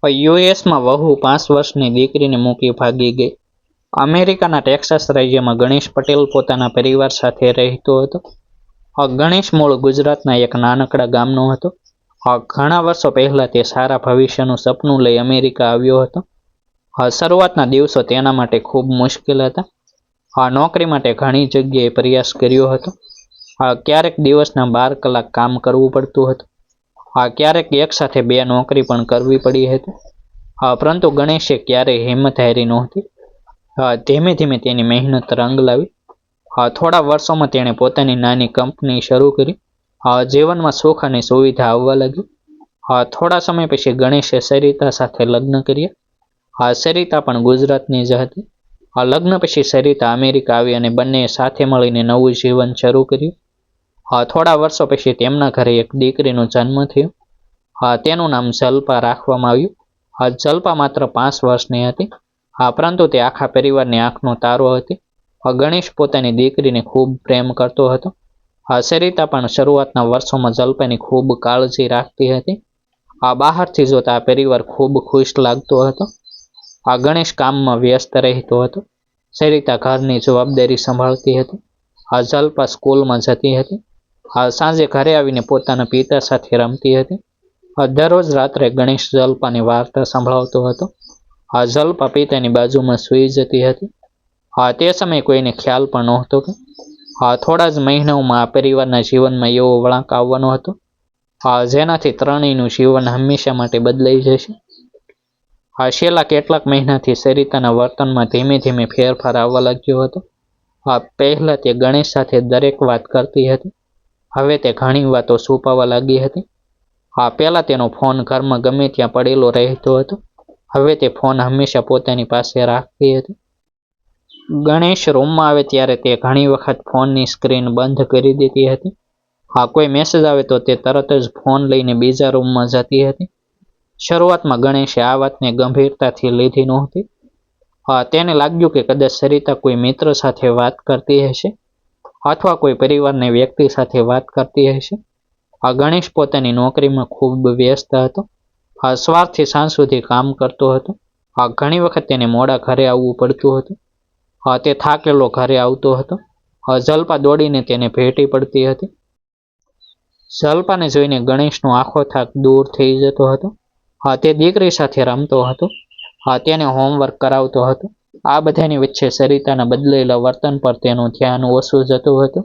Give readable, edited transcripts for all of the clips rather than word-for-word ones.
યુએસમાં વહુ 5 વર્ષની દીકરીને મૂકી ભાગી ગઈ. અમેરિકાના ટેક્સાસ રાજ્યમાં ગણેશ પટેલ પોતાના પરિવાર સાથે રહેતો હતો. ગણેશ મૂળ ગુજરાતના એક નાનકડા ગામનો હતો. ઘણા વર્ષો પહેલા તે સારા ભવિષ્યનું સપનું લઈ અમેરિકા આવ્યો હતો. શરૂઆતના દિવસો તેના માટે ખૂબ મુશ્કેલ હતા. નોકરી માટે ઘણી જગ્યાએ પ્રયાસ કર્યો હતો. ક્યારેક દિવસના 12 કલાક કામ કરવું પડતું હતું. ક્યારેક એક સાથે 2 નોકરી પણ કરવી પડી હતી. પરંતુ ગણેશે ક્યારેય હિંમત હારી નહોતી. ધીમે ધીમે તેની મહેનત રંગ લાવી. થોડા વર્ષોમાં તેણે પોતાની નાની કંપની શરૂ કરી. જીવનમાં સુખ અને સુવિધા આવવા લાગી. થોડા સમય પછી ગણેશે સરિતા સાથે લગ્ન કર્યા. સરિતા પણ ગુજરાતની જ હતી. લગ્ન પછી સરિતા અમેરિકા આવી અને બંનેએ સાથે મળીને નવું જીવન શરૂ કર્યું. થોડા વર્ષો પછી તેમના ઘરે એક દીકરીનો જન્મ થયો. તેનું નામ જલ્પા રાખવામાં આવ્યું. જલ્પા માત્ર 5 વર્ષની હતી. પરંતુ તે આખા પરિવારની આંખનો તારો હતી. ગણેશ પોતાની દીકરીને ખૂબ પ્રેમ કરતો હતો. સરિતા પણ શરૂઆતના વર્ષોમાં જલ્પાની ખૂબ કાળજી રાખતી હતી. બહારથી જોતા આ પરિવાર ખૂબ ખુશ લાગતો હતો. ગણેશ કામમાં વ્યસ્ત રહેતો હતો. સરિતા ઘરની જવાબદારી સંભાળતી હતી. જલ્પા સ્કૂલમાં જતી હતી. સાંજે ઘરે આવીને પોતાના પિતા સાથે રમતી હતી. દરરોજ રાત્રે ગણેશ જલ્પાને વાર્તા સંભળાવતો હતો. જલ્પા પિતાની બાજુમાં સૂઈ જતી હતી. તે સમયે કોઈને ખ્યાલ પણ નહોતો કે થોડા જ મહિનાઓમાં આ પરિવારના જીવનમાં એવો વળાંક આવવાનો હતો જેનાથી ત્રણેયનું જીવન હંમેશા માટે બદલાઈ જશે. છેલ્લા કેટલાક મહિનાથી સરિતાના વર્તનમાં ધીમે ધીમે ફેરફાર આવવા લાગ્યો હતો. પહેલા તે ગણેશ સાથે દરેક વાત કરતી હતી. હવે તે ઘણી વાતો છુપાવવા લાગી હતી. પહેલા તેનો ફોન ઘરમાં ગમે ત્યાં પડેલો રહેતો હતો. હવે તે ફોન હંમેશા પોતાની પાસે રાખતી હતી. ગણેશ રૂમમાં આવે ત્યારે તે ઘણી વખત ફોનની સ્ક્રીન બંધ કરી દેતી હતી. કોઈ મેસેજ આવે તો તે તરત જ ફોન લઈને બીજા રૂમમાં જતી હતી. શરૂઆતમાં ગણેશે આ વાતને ગંભીરતાથી લીધી નહોતી. તેને લાગ્યું કે કદાચ સરિતા કોઈ મિત્ર સાથે વાત કરતી હશે અથવા કોઈ પરિવારની વ્યક્તિ સાથે વાત કરતી હશે. ગણેશ પોતાની નોકરીમાં ખૂબ વ્યસ્ત હતો. સવારથી સાંજ સુધી કામ કરતો હતો. ઘણી વખત તેને મોડા ઘરે આવવું પડતું હતું. તે થાકેલો ઘરે આવતો હતો. જલ્પા દોડીને તેને ભેટી પડતી હતી. જલ્પાને જોઈને ગણેશનો આખો થાક દૂર થઈ જતો હતો. તે દીકરી સાથે રમતો હતો. તેને હોમવર્ક કરાવતો હતો. આ બધાની વચ્ચે સરિતાના બદલેલા વર્તન પર તેનું ધ્યાન ઓછું જતું હતું.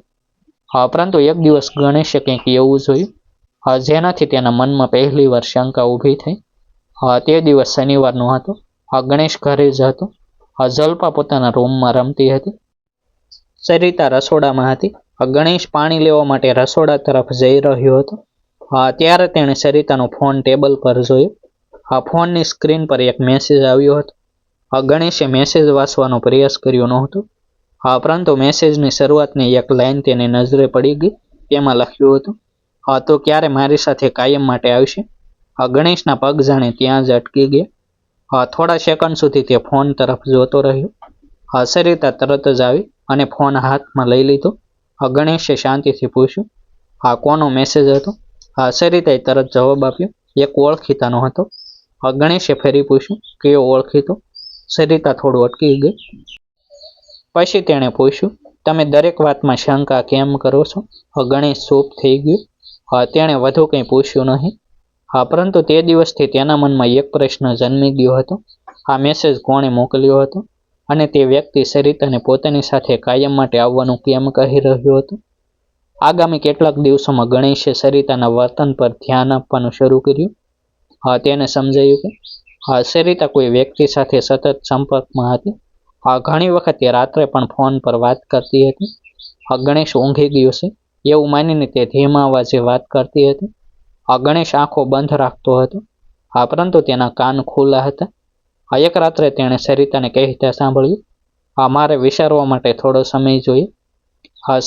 પરંતુ એક દિવસ ગણેશે કંઈક એવું જોયું જેનાથી તેના મનમાં પહેલી વાર શંકા ઊભી થઈ. તે દિવસ શનિવારનો હતો. ગણેશ ઘરે જ હતો. જલ્પા પોતાના રૂમમાં રમતી હતી. સરિતા રસોડામાં હતી. ગણેશ પાણી લેવા માટે રસોડા તરફ જઈ રહ્યો હતો. ત્યારે તેણે સરિતાનો ફોન ટેબલ પર જોયો. ફોનની સ્ક્રીન પર એક મેસેજ આવ્યો હતો. ગણેશે મેસેજ વાંચવાનો પ્રયાસ કર્યો નહોતો. પરંતુ મેસેજની શરૂઆતની એક લાઈન તેને નજરે પડી ગઈ. તેમાં લખ્યું હતું, તો ક્યારે મારી સાથે કાયમ માટે આવશે? ગણેશના પગ જાણે ત્યાં જ અટકી ગયા. થોડા સેકન્ડ સુધી તે ફોન તરફ જોતો રહ્યો. સરિતા તરત જ આવી અને ફોન હાથમાં લઈ લીધો. ગણેશે શાંતિથી પૂછ્યું, કોનો મેસેજ હતો? સરિતાએ તરત જવાબ આપ્યો, એક ઓળખીતાનો હતો. ગણેશે ફરી પૂછ્યું, કયો ઓળખીતો? સરિતા થોડું અટકી ગઈ. પછી તેણે પૂછ્યું, તમે દરેક વાતમાં શંકા કેમ કરો છો? ગણેશ ચૂપ થઈ ગયો. તેણે વધુ કંઈ પૂછ્યું નહીં. પરંતુ તે દિવસથી તેના મનમાં એક પ્રશ્ન જન્મી ગયો હતો. આ મેસેજ કોણે મોકલ્યો હતો? અને તે વ્યક્તિ સરિતાને પોતાની સાથે કાયમ માટે આવવાનું કેમ કહી રહ્યો હતો? આગામી કેટલાક દિવસોમાં ગણેશે સરિતાના વર્તન પર ધ્યાન આપવાનું શરૂ કર્યું. તેને સમજાયું કે સરિતા કોઈ વ્યક્તિ સાથે સતત સંપર્કમાં હતી. ઘણી વખત તે રાત્રે પણ ફોન પર વાત કરતી હતી. ગણેશ ઊંઘી ગયો છે એવું માનીને તે ધીમા અવાજે વાત કરતી હતી. ગણેશ આંખો બંધ રાખતો હતો. પરંતુ તેના કાન ખુલ્લા હતા. એક રાત્રે તેણે સરિતાને કહેતા સાંભળ્યું, મારે વિચારવા માટે થોડો સમય જોઈએ.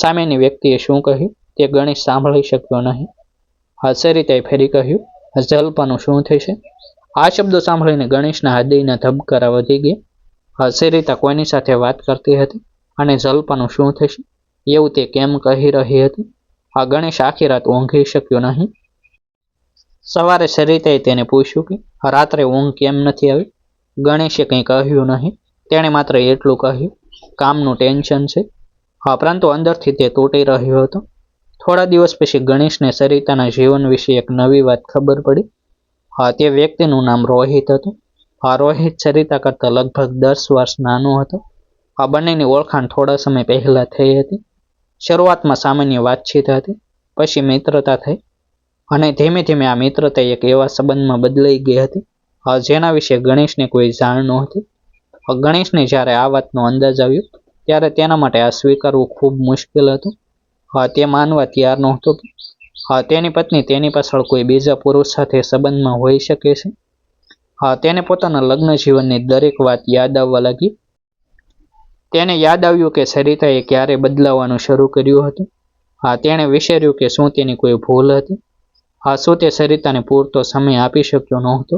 સામેની વ્યક્તિએ શું કહ્યું તે ગણેશ સાંભળી શક્યો નહીં. સરિતાએ ફરી કહ્યું, જલ્પાનું શું થશે? આ શબ્દો સાંભળીને ગણેશના હૃદયના ધબકારા વધી ગયા. સરિતા કોઈની સાથે વાત કરતી હતી અને જલ્પાનું શું થશે એવું તે કેમ કહી રહી હતી? ગણેશ આખી રાત ઊંઘી શક્યો નહીં. સવારે સરિતાએ તેને પૂછ્યું કે રાત્રે ઊંઘ કેમ નથી આવી. ગણેશે કંઈ કહ્યું નહીં. તેણે માત્ર એટલું કહ્યું, કામનું ટેન્શન છે. પરંતુ અંદરથી તે તૂટી રહ્યો હતો. થોડા દિવસ પછી ગણેશને સરિતાના જીવન વિશે એક નવી વાત ખબર પડી. તે વ્યક્તિનું નામ રોહિત હતું. રોહિત સરિતા કરતાં લગભગ 10 વર્ષ નાનો હતો. બંનેની ઓળખાણ થોડા સમય પહેલા થઈ હતી. શરૂઆતમાં સામાન્ય વાતચીત હતી, પછી મિત્રતા થઈ, અને ધીમે ધીમે આ મિત્રતા એક એવા સંબંધમાં બદલાઈ ગઈ હતી જેના વિશે ગણેશને કોઈ જાણ નહોતી. ગણેશને જ્યારે આ વાતનો અંદાજ આવ્યો ત્યારે તેના માટે આ સ્વીકારવું ખૂબ મુશ્કેલ હતું. તે માનવા તૈયાર નહોતો કે તેની પત્ની તેની પાછળ કોઈ બીજા પુરુષ સાથે સંબંધમાં હોઈ શકે છે. તેને પોતાના લગ્ન જીવનની દરેક વાત યાદ આવવા લાગી. તેને યાદ આવ્યું કે સરિતાએ ક્યારે બદલાવાનું શરૂ કર્યું હતું. તેણે વિચાર્યું કે શું તેની કોઈ ભૂલ હતી. શું તે સરિતાને પૂરતો સમય આપી શક્યો નહોતો.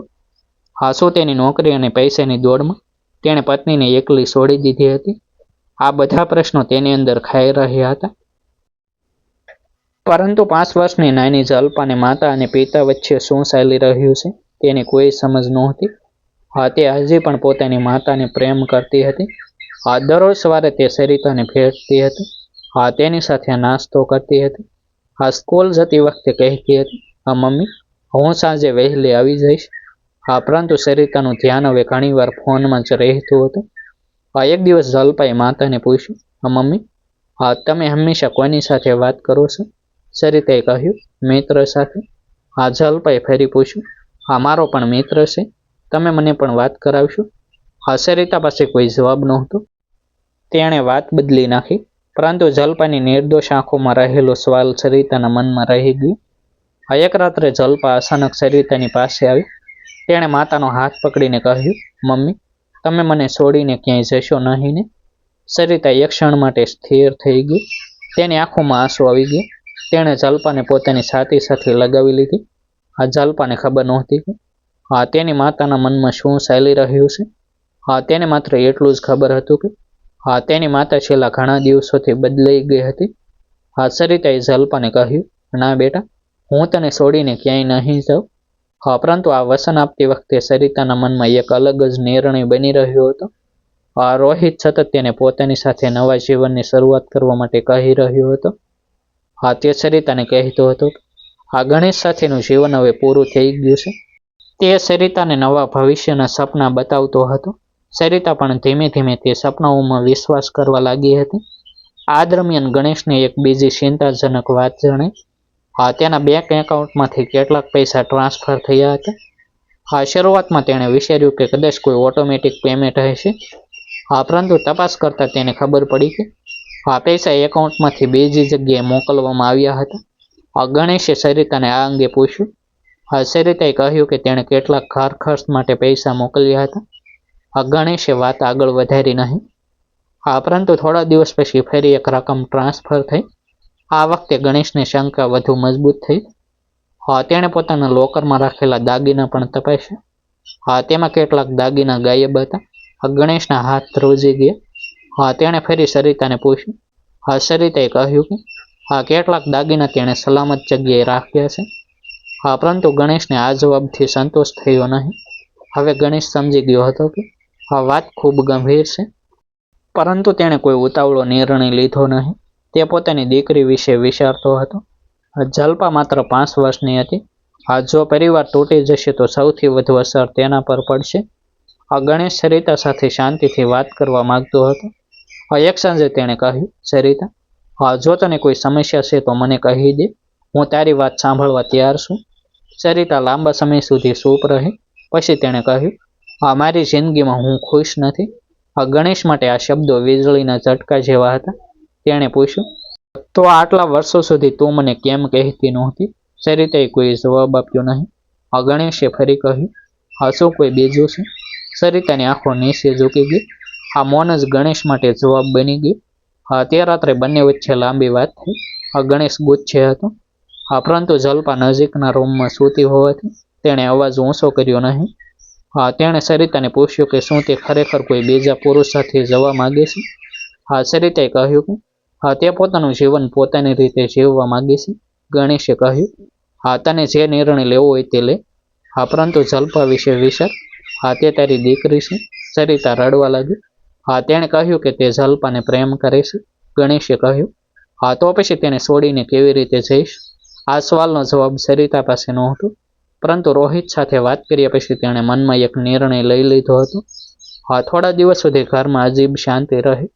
શું તેની નોકરી અને પૈસાની દોડમાં તેણે પત્નીને એકલી છોડી દીધી હતી. આ બધા પ્રશ્નો તેની અંદર ખાઈ રહ્યા હતા. પરંતુ 5 વર્ષની નાની જલ્પાને માતા અને પિતા વચ્ચે શું ચાલી રહ્યું છે તેની કોઈ સમજ નહોતી. તે હજી પણ પોતાની માતાને પ્રેમ કરતી હતી. દરરોજ સવારે તે સરિતાને ભેટતી હતી. તેની સાથે નાસ્તો કરતી હતી. સ્કૂલ જતી વખતે કહેતી હતી, મમ્મી, હું સાંજે વહેલી આવી જઈશ. પરંતુ સરિતાનું ધ્યાન હવે ઘણીવાર ફોનમાં જ રહેતું હતું. એક દિવસ જલ્પાએ માતાને પૂછ્યું, મમ્મી, તમે હંમેશા કોની સાથે વાત કરો છો? સરિતાએ કહ્યું, મિત્ર સાથે. જલ્પાએ ફરી પૂછ્યું, મારો પણ મિત્ર છે, તમે મને પણ વાત કરાવશો? સરિતા પાસે કોઈ જવાબ નહોતો. તેણે વાત બદલી નાખી. પરંતુ જલ્પાની નિર્દોષ આંખોમાં રહેલો સવાલ સરિતાના મનમાં રહી ગયો. એક રાત્રે જલ્પા અચાનક સરિતાની પાસે આવી. તેણે માતાનો હાથ પકડીને કહ્યું, મમ્મી, તમે મને છોડીને ક્યાંય જશો નહીં ને? સરિતા એક ક્ષણ માટે સ્થિર થઈ ગઈ. તેની આંખોમાં આંસુ આવી ગયા. તેણે જલ્પાને પોતાની છાતી સાથે લગાવી લીધી. જલ્પાને ખબર નહોતી કે તેની માતાના મનમાં શું ચાલી રહ્યું છે. તેને માત્ર એટલું જ ખબર હતું કે તેની માતા છેલ્લા ઘણા દિવસોથી બદલાઈ ગઈ હતી. સરિતાએ જલ્પાને કહ્યું, ના બેટા, હું તને છોડીને ક્યાંય નહીં જાઉં. પરંતુ આ વચન આપતી વખતે સરિતાના મનમાં એક અલગ જ નિર્ણય બની રહ્યો હતો. રોહિત સતત તેને પોતાની સાથે નવા જીવનની શરૂઆત કરવા માટે કહી રહ્યો હતો. તે સરિતાને કહેતો હતો કે ગણેશ સાથેનું જીવન હવે પૂરું થઈ ગયું છે. તે સરિતાને નવા ભવિષ્યના સપના બતાવતો હતો. સરિતા પણ ધીમે ધીમે તે સપનાઓમાં વિશ્વાસ કરવા લાગી હતી. આ દરમિયાન ગણેશને એક બીજી ચિંતાજનક વાત જણાઈ. તેના બેંક એકાઉન્ટમાંથી કેટલાક પૈસા ટ્રાન્સફર થયા હતા. શરૂઆતમાં તેણે વિચાર્યું કે કદાચ કોઈ ઓટોમેટિક પેમેન્ટ હશે. પરંતુ તપાસ કરતાં તેને ખબર પડી કે પૈસા એકાઉન્ટમાંથી બીજી જગ્યાએ મોકલવામાં આવ્યા હતા. ગણેશે સરિતાને આ અંગે પૂછ્યું. સરિતાએ કહ્યું કે તેણે કેટલાક ઘર ખર્ચ માટે પૈસા મોકલ્યા હતા. ગણેશે વાત આગળ વધારી નહીં. પરંતુ થોડા દિવસ પછી ફરી એક રકમ ટ્રાન્સફર થઈ. આ વખતે ગણેશની શંકા વધુ મજબૂત થઈ. તેણે પોતાના લોકરમાં રાખેલા દાગીના પણ તપાસ્યા. તેમાં કેટલાક દાગીના ગાયબ હતા. ગણેશના હાથ ધ્રુજી ગયા. તેણે ફરી સરિતાને પૂછ્યું. સરિતાએ કહ્યું કે કેટલાક દાગીના તેણે સલામત જગ્યાએ રાખ્યા છે. પરંતુ ગણેશને આ જવાબથી સંતોષ થયો નહીં. હવે ગણેશ સમજી ગયો હતો કે વાત ખૂબ ગંભીર છે. પરંતુ તેણે કોઈ ઉતાવળો નિર્ણય લીધો નહીં. તે પોતાની દીકરી વિશે વિચારતો હતો. જલ્પા માત્ર 5 વર્ષની હતી. જો પરિવાર તૂટી જશે તો સૌથી વધુ અસર તેના પર પડશે. ગણેશ સરિતા સાથે શાંતિથી વાત કરવા માંગતો હતો. એક સાંજે તેણે કહ્યું, સરિતા, જો તને કોઈ સમસ્યા છે તો મને કહી દે. હું તારી વાત સાંભળવા તૈયાર છું. સરિતા લાંબા સમય સુધી ચૂપ રહી. પછી તેણે કહ્યું, મારી જિંદગીમાં હું ખુશ નથી. ગણેશ માટે આ શબ્દો વીજળીના ઝટકા જેવા હતા. તેણે પૂછ્યું, તો આટલા વર્ષો સુધી તું મને કેમ કહેતી નહોતી? સરિતાએ કોઈ જવાબ આપ્યો નહીં. ગણેશે ફરી કહ્યું, શું કોઈ બીજું છે? સરિતાની આંખો નીચે ઝૂકી ગઈ. આ મૌન જ ગણેશ માટે જવાબ બની ગયું. તે રાત્રે બંને વચ્ચે લાંબી વાત થઈ. ગણેશ ગુસ્સે હતો. પરંતુ જલ્પા નજીકના રૂમમાં સૂતી હોવાથી તેણે અવાજ ઊંચો કર્યો નહીં. તેણે સરિતાને પૂછ્યું કે શું તે ખરેખર કોઈ બીજા પુરુષ સાથે જવા માંગે છે. સરિતાએ કહ્યું કે તે પોતાનું જીવન પોતાની રીતે જીવવા માંગે છે. ગણેશે કહ્યું, હા, તને જે નિર્ણય લેવો હોય તે લે. હા, પરંતુ જલ્પા વિશે વિચાર. હા, તે તારી દીકરી છે. સરિતા રડવા લાગી. હા, તેણે કહ્યું કે તે જલ્પાને પ્રેમ કરે છે. ગણેશે કહ્યું, હા, તો પછી તેને છોડીને કેવી રીતે જઈશ? આ સવાલનો જવાબ સરિતા પાસે નહોતો, પરંતુ રોહિત સાથે વાત કર્યા પછી તેણે મનમાં એક નિર્ણય લઈ લીધો હતો. હા, થોડા દિવસ સુધી ઘરમાં અજીબ શાંતિ રહી.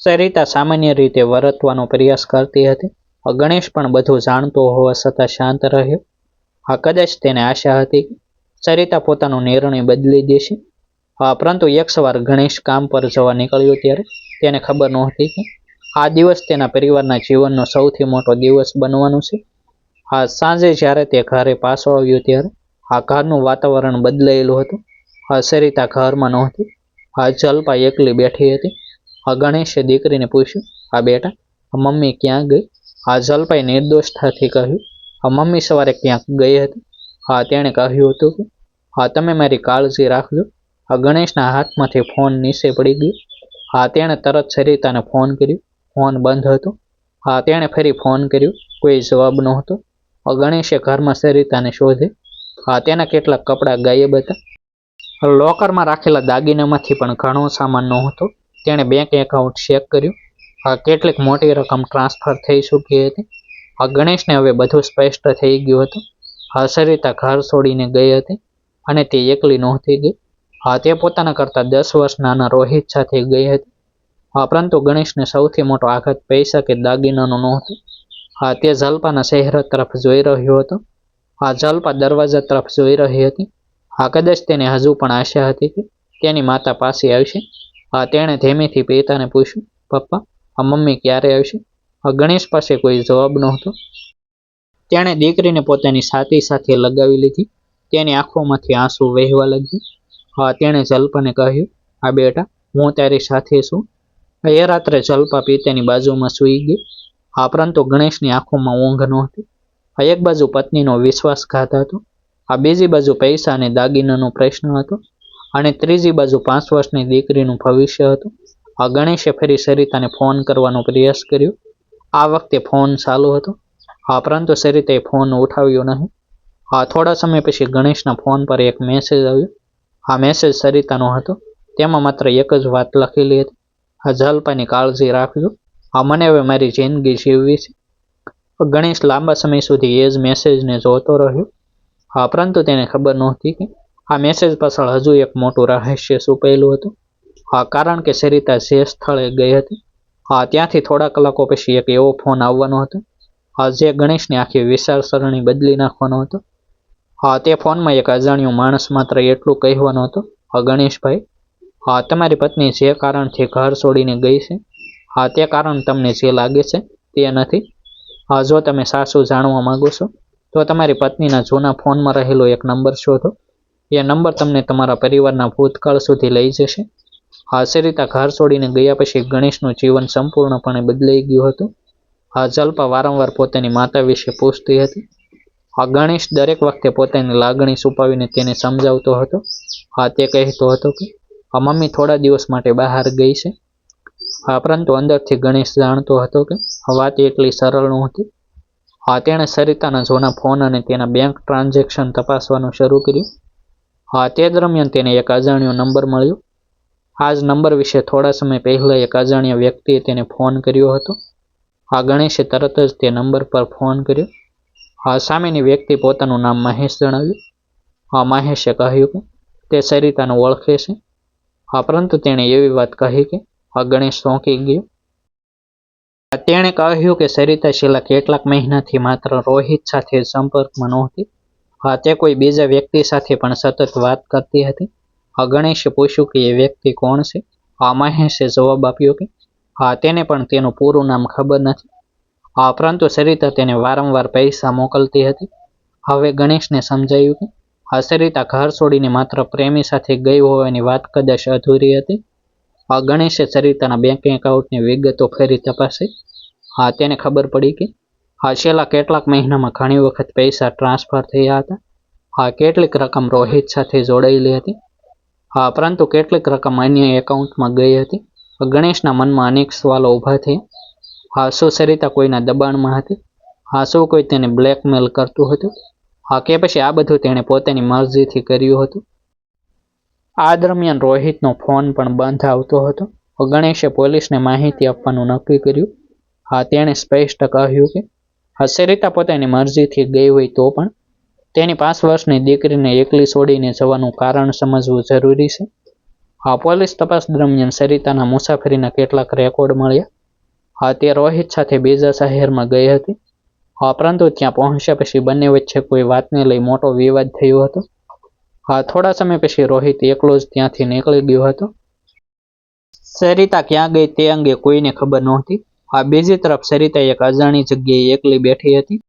સરિતા સામાન્ય રીતે વર્તવાનો પ્રયાસ કરતી હતી. ગણેશ પણ બધું જાણતો હોવા છતાં શાંત રહ્યો. હા, કદાચ તેને આશા હતી કે સરિતા પોતાનો નિર્ણય બદલી દેશે. હા, પરંતુ એક સવાર ગણેશ કામ પર જવા નીકળ્યો ત્યારે તેને ખબર નહોતી કે આ દિવસ તેના પરિવારના જીવનનો સૌથી મોટો દિવસ બનવાનો છે. હા, સાંજે જ્યારે તે ઘરે પાછો આવ્યો ત્યારે આ ઘરનું વાતાવરણ બદલાયેલું હતું. હા, સરિતા ઘરમાં નહોતી. હા, જલ્પા એકલી બેઠી હતી. હા, ગણેશે દીકરીને પૂછ્યું, હા બેટા, મમ્મી ક્યાં ગઈ? હા, જલ્પાએ નિર્દોષતાથી કહ્યું, હા, મમ્મી સવારે ક્યાંક ગઈ હતી. હા, તેણે કહ્યું હતું કે હા, તમે મારી કાળજી રાખજો. હા, ગણેશના હાથમાંથી ફોન નીચે પડી ગયો. હા, તેણે તરત સરિતાને ફોન કર્યો. ફોન બંધ હતો. હા, તેણે ફરી ફોન કર્યો. કોઈ જવાબ નહોતો. ગણેશે ઘરમાં સરિતાને શોધી. હા, તેના કેટલાક કપડાં ગાયબ હતા. લોકરમાં રાખેલા દાગીનામાંથી પણ ઘણો સામાન નહોતો. તેણે બેંક એકાઉન્ટ ચેક કર્યું. હા, કેટલીક મોટી રકમ ટ્રાન્સફર થઈ ચૂકી હતી. હા, ગણેશને હવે બધું સ્પષ્ટ થઈ ગયું હતું. હા, સરિતા ઘર છોડીને ગઈ હતી અને તે એકલી નહોતી ગઈ. હા, તે પોતાના કરતાં 10 વર્ષ નાના રોહિત સાથે ગઈ હતી. હા, પરંતુ ગણેશને સૌથી મોટો આઘાત પૈસા કે દાગીનાનો નહોતો. હા, તે જલ્પાના શહેર તરફ જોઈ રહ્યો હતો. હા, જલ્પા દરવાજા તરફ જોઈ રહી હતી. હા, કદાચ તેને હજુ પણ આશા હતી કે તેની માતા પાસે આવશે. હા, તેણે ધીમેથી પિતાને પૂછ્યું, પપ્પા, આ મમ્મી ક્યારે આવશે? હા, ગણેશ પાસે કોઈ જવાબ નહોતો. તેણે દીકરીને પોતાની છાતી સાથે લગાવી લીધી. તેની આંખોમાંથી આંસુ વહેવા લાગ્યું. હા, તેણે જલ્પાને કહ્યું, હા બેટા, હું તારી સાથે છું. એ રાત્રે જલ્પા પિતાની બાજુમાં સૂઈ ગઈ. હા, પરંતુ ગણેશની આંખોમાં ઊંઘ નહોતી. એક બાજુ પત્નીનો વિશ્વાસઘાત હતો. આ બીજી બાજુ પૈસા અને દાગીનાનો પ્રશ્ન હતો. અને ત્રીજી બાજુ 5 વર્ષની દીકરીનું ભવિષ્ય હતું. આ ગણેશે ફરી સરિતાને ફોન કરવાનો પ્રયાસ કર્યો. આ વખતે ફોન ચાલુ હતો. હા, પરંતુ સરિતાએ ફોન ઉઠાવ્યો નહીં. હા, થોડા સમય પછી ગણેશના ફોન પર એક મેસેજ આવ્યો. આ મેસેજ સરિતાનો હતો. તેમાં માત્ર એક જ વાત લખેલી હતી, હા, જલ્પાની કાળજી રાખજો. હા, મને હવે મારી જિંદગી જીવવી છે. ગણેશ લાંબા સમય સુધી એ જ મેસેજને જોતો રહ્યો. હા, પરંતુ તેને ખબર નહોતી કે આ મેસેજ પાછળ હજુ એક મોટું રહસ્ય છુપાયેલું હતું. હા, કારણ કે સરિતા જે સ્થળે ગઈ હતી, હા, ત્યાંથી થોડા કલાકો પછી એક એવો ફોન આવવાનો હતો, હા, જે ગણેશની આખી વિચારસરણી બદલી નાખવાનો હતો. હા, તે ફોનમાં એક અજાણ્યો માણસ માત્ર એટલું કહેવાનો હતો, હા ગણેશભાઈ, હા, તમારી પત્ની જે કારણથી ઘર છોડીને ગઈ છે, હા, તે કારણ તમને જે લાગે છે તે નથી. હા, જો તમે સાચું જાણવા માંગો છો તો તમારી પત્નીના જૂના ફોનમાં રહેલો એક નંબર શોધો. એ નંબર તમને તમારા પરિવારના ભૂતકાળ સુધી લઈ જશે. હા, સરિતા ઘર છોડીને ગયા પછી ગણેશનું જીવન સંપૂર્ણપણે બદલાઈ ગયું હતું. હા, જલ્પા વારંવાર પોતાની માતા વિશે પૂછતી હતી. હા, ગણેશ દરેક વખતે પોતાની લાગણી છુપાવીને તેને સમજાવતો હતો. હા, તે કહેતો હતો કે હા, મમ્મી થોડા દિવસ માટે બહાર ગઈ છે. હા, પરંતુ અંદરથી ગણેશ જાણતો હતો કે વાત એટલી સરળ નહોતી. હા, તેણે સરિતાના જૂના ફોન અને તેના બેંક ટ્રાન્ઝેક્શન તપાસવાનું શરૂ કર્યું. હા, તે દરમિયાન તેને એક અજાણ્યો નંબર મળ્યો. આ જ નંબર વિશે થોડા સમય પહેલા એક અજાણ્યા વ્યક્તિએ તેને ફોન કર્યો હતો. હા, ગણેશે તરત જ તે નંબર પર ફોન કર્યો. હા, સામેની વ્યક્તિ પોતાનું નામ મહેશ જણાવ્યું. હા, મહેશે કહ્યું કે તે સરિતાને ઓળખે છે. હા, પરંતુ તેણે એવી વાત કહી કે હા, ગણેશ ચોંકી ગયો. તેણે કહ્યું કે સરિતા છેલ્લા કેટલાક મહિનાથી માત્ર રોહિત સાથે સંપર્કમાં નહોતી. હા, તે કોઈ બીજા વ્યક્તિ સાથે પણ સતત વાત કરતી હતી. હા, ગણેશે પૂછ્યું કે એ વ્યક્તિ કોણ છે? હા, મહેશે જવાબ આપ્યો કે હા, તેને પણ તેનું પૂરું નામ ખબર નથી. હા, પરંતુ સરિતા તેને વારંવાર પૈસા મોકલતી હતી. હવે ગણેશને સમજાયું કે હા, સરિતા ઘર છોડીને માત્ર પ્રેમી સાથે ગઈ હોવાની વાત કદાચ અધૂરી હતી. હા, ગણેશે સરિતાના બેંક એકાઉન્ટની વિગતો ફરી તપાસી. હા, તેને ખબર પડી કે હા, છેલ્લા કેટલાક મહિનામાં ઘણી વખત પૈસા ટ્રાન્સફર થયા હતા. હા, કેટલીક રકમ રોહિત સાથે જોડાયેલી હતી. હા, પરંતુ કેટલીક રકમ અન્ય એકાઉન્ટમાં ગઈ હતી. ગણેશના મનમાં અનેક સવાલો ઊભા થયા. હા, શું સરિતા કોઈના દબાણમાં હતી? હા, શું કોઈ તેને બ્લેકમેલ કરતું હતું? હા, કે પછી આ બધું તેણે પોતાની મરજીથી કર્યું હતું? આ દરમિયાન રોહિતનો ફોન પણ બંધ આવતો હતો. ગણેશે પોલીસને માહિતી આપવાનું નક્કી કર્યું. હા, તેણે સ્પષ્ટ કહ્યું કે સરિતા પોતાની મરજીથી ગઈ હોય તો પણ તેની 5 વર્ષની દીકરીને એકલી છોડીને જવાનું કારણ સમજવું જરૂરી છે. હા, પોલીસ તપાસ દરમિયાન સરિતાના મુસાફરીના કેટલાક રેકોર્ડ મળ્યા. હા, તે રોહિત સાથે બીજા શહેરમાં ગઈ હતી. હા, પરંતુ ત્યાં પહોંચ્યા પછી બંને વચ્ચે કોઈ વાતને લઈ મોટો વિવાદ થયો હતો. હા, થોડા સમય પછી રોહિત એકલો જ ત્યાંથી નીકળી ગયો હતો. સરિતા ક્યાં ગઈ તે અંગે કોઈને ખબર નહોતી. હા, બીજી તરફ સરિતા એક અજાણી જગ્યાએ એકલી બેઠી હતી.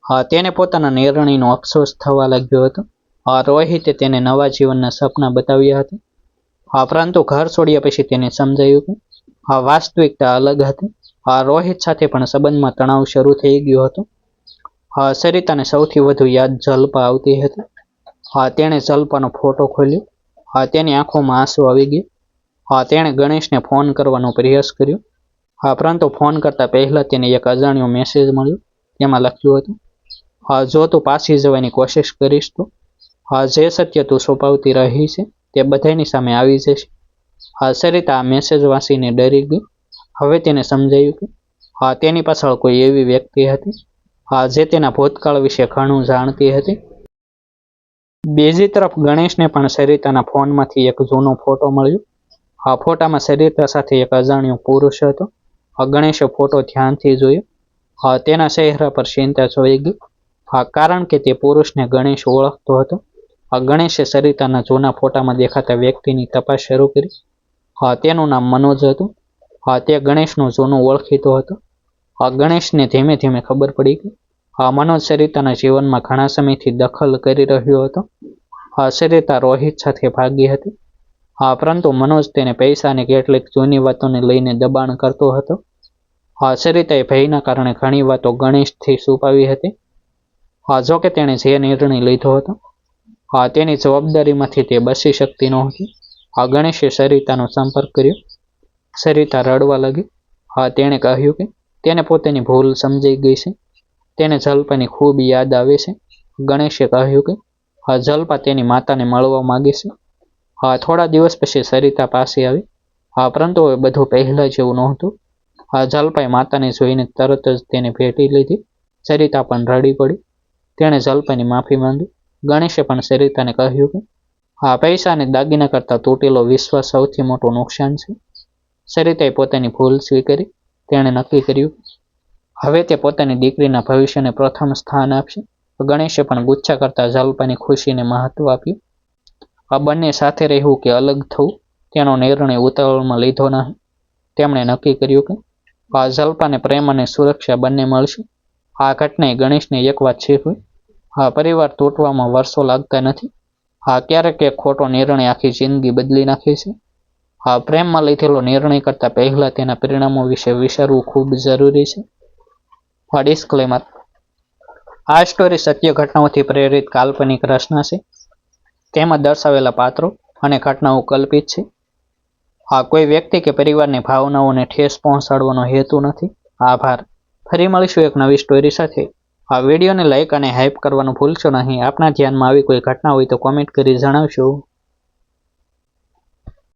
હા, તેને પોતાના નિર્ણયનો અફસોસ થવા લાગ્યો હતો. હા, રોહિતે તેને નવા જીવનના સપના બતાવ્યા હતા. હા, પરંતુ ઘર છોડ્યા પછી તેને સમજાયું કે હા, વાસ્તવિકતા અલગ હતી. હા, રોહિત સાથે પણ સંબંધમાં તણાવ શરૂ થઈ ગયો હતો. હા, સરિતાને સૌથી વધુ યાદ જલ્પા આવતી હતી. હા, તેણે જલ્પાનો ફોટો ખોલ્યો. હા, તેની આંખોમાં આંસુ આવી ગયા. હા, તેણે ગણેશને ફોન કરવાનો પ્રયાસ કર્યો. હા, પરંતુ ફોન કરતા પહેલા તેને એક અજાણ્યો મેસેજ મળ્યો. તેમાં લખ્યું હતું, હા, જો તું પાછી જવાની કોશિશ કરીશ તો હા, જે સત્ય તું છુપાવતી રહી છે તે બધાની સામે આવી જશે. હા, સરિતા આ મેસેજ વાંચીને ડરી ગઈ. હવે તેને સમજાયું કે હા, તેની પાછળ કોઈ એવી વ્યક્તિ હતી હા, જે તેના ભૂતકાળ વિશે ઘણું જાણતી હતી. બીજી તરફ ગણેશને પણ સરિતાના ફોનમાંથી એક જૂનો ફોટો મળ્યો. આ ફોટામાં સરિતા સાથે એક અજાણ્યો પુરુષ હતો. ગણેશે ફોટો ધ્યાનથી જોયો. હા, તેના ચહેરા પર ચિંતા જોઈ ગઈ. હા, કારણ કે તે પુરુષને ગણેશ ઓળખતો હતો. ગણેશે સરિતાના જૂના ફોટામાં દેખાતા વ્યક્તિની તપાસ શરૂ કરી. હા, તેનું નામ મનોજ હતું. હા, તે ગણેશનો જૂનો ઓળખીતો હતો. ગણેશને ધીમે ધીમે ખબર પડી કે મનોજ સરિતાના જીવનમાં ઘણા સમયથી દખલ કરી રહ્યો હતો. સરિતા રોહિત સાથે ભાગી હતી. હા, પરંતુ મનોજ તેને પૈસા અને કેટલીક જૂની વાતોને લઈને દબાણ કરતો હતો. હા, સરિતાએ ભયના કારણે ઘણી વાતો ગણેશથી છુપાવી હતી. હા, જોકે તેણે જે નિર્ણય લીધો હતો તેની જવાબદારીમાંથી તે બચી શકતી નહોતી. ગણેશે સરિતાનો સંપર્ક કર્યો. સરિતા રડવા લાગી. હા, તેણે કહ્યું કે તેને પોતાની ભૂલ સમજાઈ ગઈ છે. તેને જલ્પાની ખૂબ યાદ આવે છે. ગણેશે કહ્યું કે હા, જલ્પા તેની માતાને મળવા માંગે છે. હા, થોડા દિવસ પછી સરિતા પાસે આવી. હા, પરંતુ હવે બધું પહેલા જેવું નહોતું. હા, જલ્પાએ માતાને જોઈને તરત જ તેને ભેટી લીધી. સરિતા પણ રડી પડી. તેણે જલ્પાની માફી માંગી. ગણેશે પણ સરિતાને કહ્યું કે હા, પૈસા અને દાગીના કરતાં તૂટેલો વિશ્વાસ સૌથી મોટું નુકસાન છે. સરિતાએ પોતાની ભૂલ સ્વીકારી. તેણે નક્કી કર્યું હવે તે પોતાની દીકરીના ભવિષ્યને પ્રથમ સ્થાન આપશે. ગણેશે પણ ગુચ્છા કરતા જલ્પાની ખુશીને મહત્વ આપ્યું. આ બંને સાથે રહેવું કે અલગ થવું તેનો નિર્ણય ઉતાવળમાં લીધો નહીં. તેમણે નક્કી કર્યું કે જલ્પાને પ્રેમ અને સુરક્ષા બંને મળશે. આ ઘટનાએ ગણેશને એક વાત શીખવી. પરિવાર તૂટવામાં વર્ષો લાગતા નથી. ક્યારેક એક ખોટો નિર્ણય આખી જિંદગી બદલી નાખે છે. પ્રેમમાં લીધેલો નિર્ણય કરતાં પહેલા તેના પરિણામો વિશે વિચારવું ખૂબ જરૂરી છે. ડિસ્ક્લેમર: આ સ્ટોરી સત્ય ઘટનાઓથી પ્રેરિત કાલ્પનિક રચના છે. તેમાં દર્શાવેલા પાત્રો અને ઘટનાઓ કલ્પિત છે. કોઈ વ્યક્તિ કે પરિવારની ભાવનાઓને ઠેસ પહોંચાડવાનો હેતુ નથી. આભાર. ફરી મળીશું એક નવી સ્ટોરી સાથે. આ વિડીયોને લાઇક અને હાઇપ કરવાનું ભૂલશો નહીં. આપના ધ્યાનમાં આવી કોઈ ઘટના હોય તો કોમેન્ટ કરી જણાવશો.